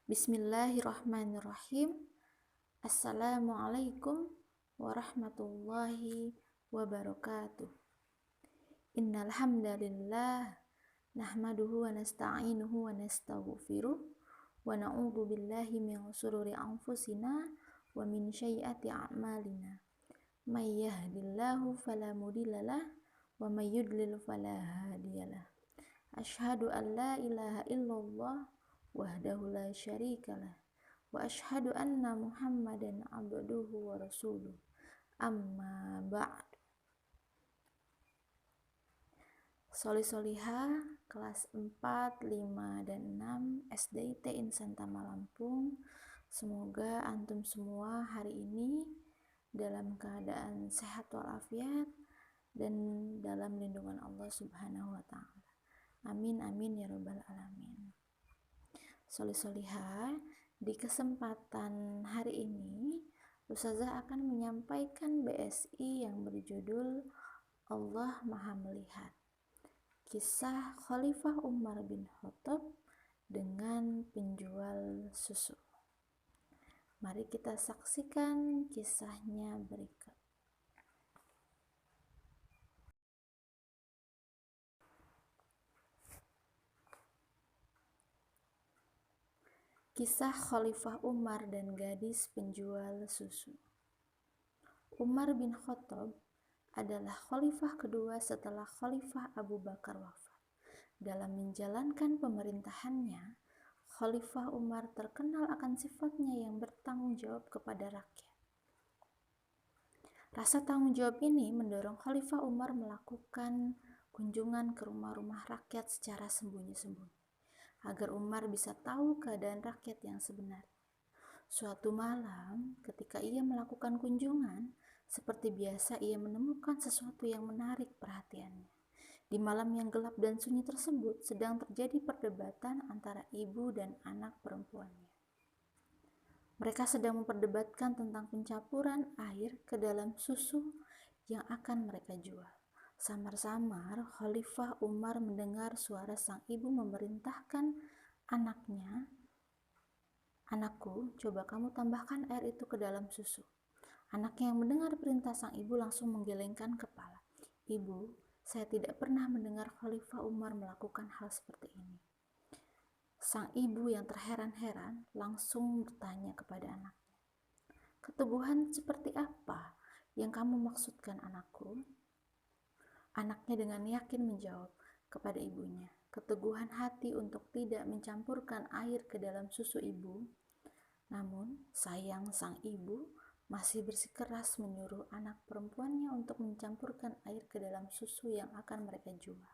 Bismillahirrahmanirrahim. Assalamualaikum warahmatullahi wabarakatuh. Innal hamdalillah nahmaduhu wa nasta'inuhu wa nastaghfiruh wa na'udzu billahi min shururi anfusina wa min sayyiati a'malina. May yahdihillahu fala mudhillalah wa may yudlil fala hadiyalah. Asyhadu an la ilaha illallah wahdahu la syarikalah wa asyhadu anna Muhammadan abduhu wa rasuluh. Amma ba'd. Soli-soliha kelas 4, 5, dan 6 SDIT Insan Tama Lampung. Semoga antum semua hari ini dalam keadaan sehat walafiat dan dalam lindungan Allah Subhanahu wa taala. Amin amin ya rabbal alamin. Soli-soliha, di kesempatan hari ini Ustazah akan menyampaikan BSI yang berjudul Allah Maha Melihat, kisah Khalifah Umar bin Khattab dengan penjual susu. Mari kita saksikan kisahnya berikut. Kisah Khalifah Umar dan gadis penjual susu. Umar bin Khattab adalah khalifah kedua setelah Khalifah Abu Bakar wafat. Dalam menjalankan pemerintahannya, Khalifah Umar terkenal akan sifatnya yang bertanggung jawab kepada rakyat. Rasa tanggung jawab ini mendorong Khalifah Umar melakukan kunjungan ke rumah-rumah rakyat secara sembunyi-sembunyi, agar Umar bisa tahu keadaan rakyat yang sebenarnya. Suatu malam, ketika ia melakukan kunjungan, seperti biasa ia menemukan sesuatu yang menarik perhatiannya. Di malam yang gelap dan sunyi tersebut sedang terjadi perdebatan antara ibu dan anak perempuannya. Mereka sedang memperdebatkan tentang pencampuran air ke dalam susu yang akan mereka jual. Samar-samar Khalifah Umar mendengar suara sang ibu memerintahkan anaknya, "Anakku, coba kamu tambahkan air itu ke dalam susu." Anaknya yang mendengar perintah sang ibu langsung menggelengkan kepala. "Ibu, saya tidak pernah mendengar Khalifah Umar melakukan hal seperti ini." Sang ibu yang terheran-heran langsung bertanya kepada anaknya, "Keteguhan seperti apa yang kamu maksudkan, anakku?" Anaknya dengan yakin menjawab kepada ibunya, "Keteguhan hati untuk tidak mencampurkan air ke dalam susu ibu." Namun, sayang sang ibu masih bersikeras menyuruh anak perempuannya untuk mencampurkan air ke dalam susu yang akan mereka jual.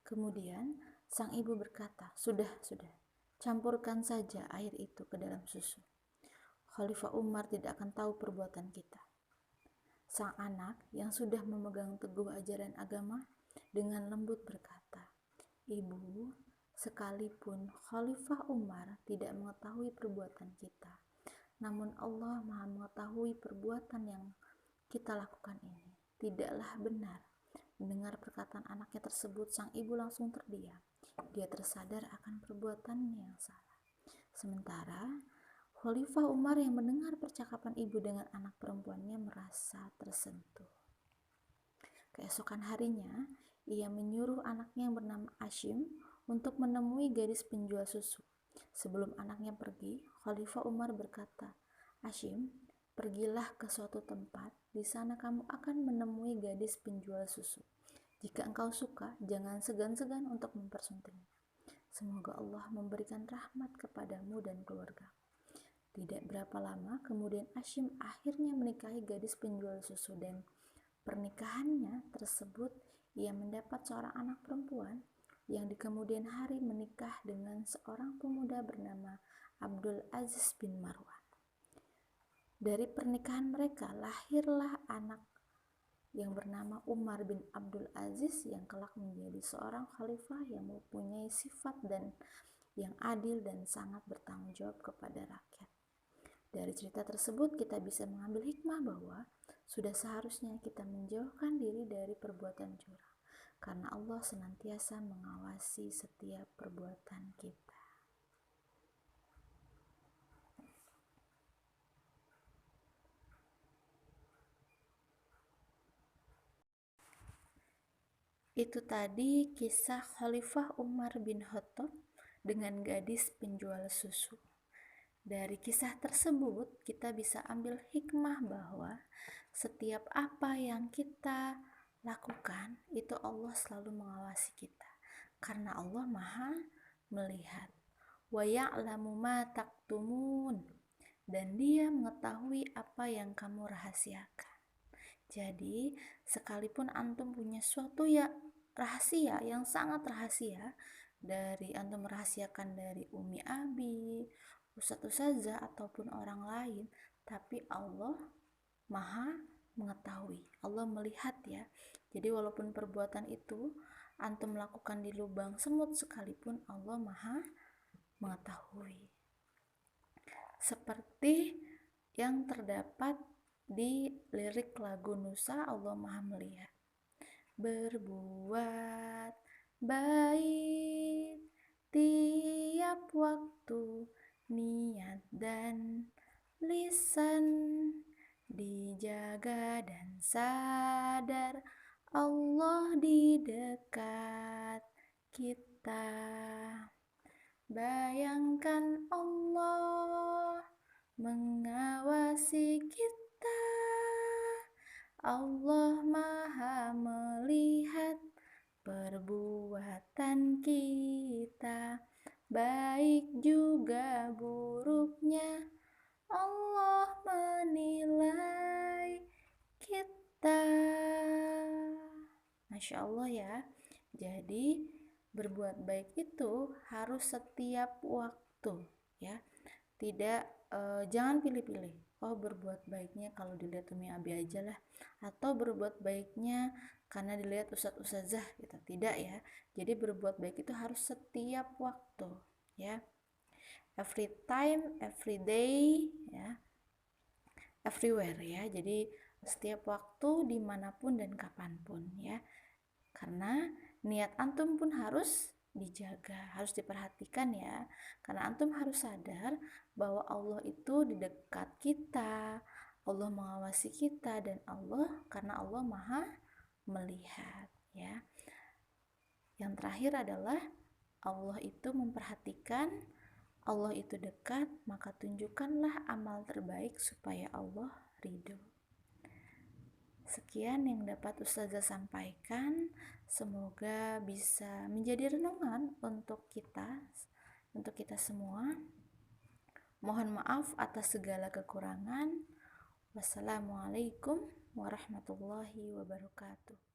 Kemudian, sang ibu berkata, Sudah, campurkan saja air itu ke dalam susu. Khalifah Umar tidak akan tahu perbuatan kita." Sang anak yang sudah memegang teguh ajaran agama dengan lembut berkata, "Ibu, sekalipun Khalifah Umar tidak mengetahui perbuatan kita, namun Allah Maha mengetahui perbuatan yang kita lakukan ini. Tidaklah benar." Mendengar perkataan anaknya tersebut, sang ibu langsung terdiam. Dia tersadar akan perbuatannya yang salah. Sementara Khalifah Umar yang mendengar percakapan ibu dengan anak perempuannya merasa tersentuh. Keesokan harinya, ia menyuruh anaknya yang bernama Hashim untuk menemui gadis penjual susu. Sebelum anaknya pergi, Khalifah Umar berkata, "Hashim, pergilah ke suatu tempat, di sana kamu akan menemui gadis penjual susu. Jika engkau suka, jangan segan-segan untuk mempersuntingnya. Semoga Allah memberikan rahmat kepadamu dan keluarga." Tidak berapa lama kemudian Hashim akhirnya menikahi gadis penjual susu, dan pernikahannya tersebut ia mendapat seorang anak perempuan yang di kemudian hari menikah dengan seorang pemuda bernama Abdul Aziz bin Marwan. Dari pernikahan mereka lahirlah anak yang bernama Umar bin Abdul Aziz yang kelak menjadi seorang khalifah yang mempunyai sifat dan yang adil dan sangat bertanggung jawab kepada rakyat. Dari cerita tersebut kita bisa mengambil hikmah bahwa sudah seharusnya kita menjauhkan diri dari perbuatan curang, karena Allah senantiasa mengawasi setiap perbuatan kita. Itu tadi kisah Khalifah Umar bin Khattab dengan gadis penjual susu. Dari kisah tersebut, kita bisa ambil hikmah bahwa setiap apa yang kita lakukan, itu Allah selalu mengawasi kita. Karena Allah Maha melihat. Wa ya'lamu ma taktumun. Dan Dia mengetahui apa yang kamu rahasiakan. Jadi, sekalipun antum punya suatu ya rahasia yang sangat rahasia, dari antum merahasiakan dari Umi Abi, Ustadz Ustazah ataupun orang lain, tapi Allah Maha mengetahui. Allah melihat ya. Jadi walaupun perbuatan itu antum lakukan di lubang semut sekalipun, Allah Maha mengetahui. Seperti yang terdapat di lirik lagu Nusa, Allah Maha melihat. Berbuat baik tiap waktu, niat dan lisan dijaga dan sadar Allah di dekat kita. Bayangkan Allah mengawasi kita. Allah Maha melihat perbuatan kita, baik juga buruknya. Allah menilai kita. Masya Allah ya. Jadi berbuat baik itu harus setiap waktu ya. Tidak, jangan pilih-pilih. Oh, berbuat baiknya kalau dilihat Umi Abi aja lah, atau berbuat baiknya karena dilihat Ustadz Ustazah gitu. Tidak ya. Jadi berbuat baik itu harus setiap waktu ya. Every time, every day ya. Everywhere ya. Jadi setiap waktu, dimanapun dan kapanpun ya. Karena niat antum pun harus dijaga, harus diperhatikan ya. Karena antum harus sadar bahwa Allah itu di dekat kita, Allah mengawasi kita, dan karena Allah Maha melihat ya. Yang terakhir adalah Allah itu memperhatikan, Allah itu dekat, maka tunjukkanlah amal terbaik supaya Allah ridho. Sekian yang dapat Ustazah sampaikan. Semoga bisa menjadi renungan untuk kita semua. Mohon maaf atas segala kekurangan. Wassalamualaikum warahmatullahi wabarakatuh.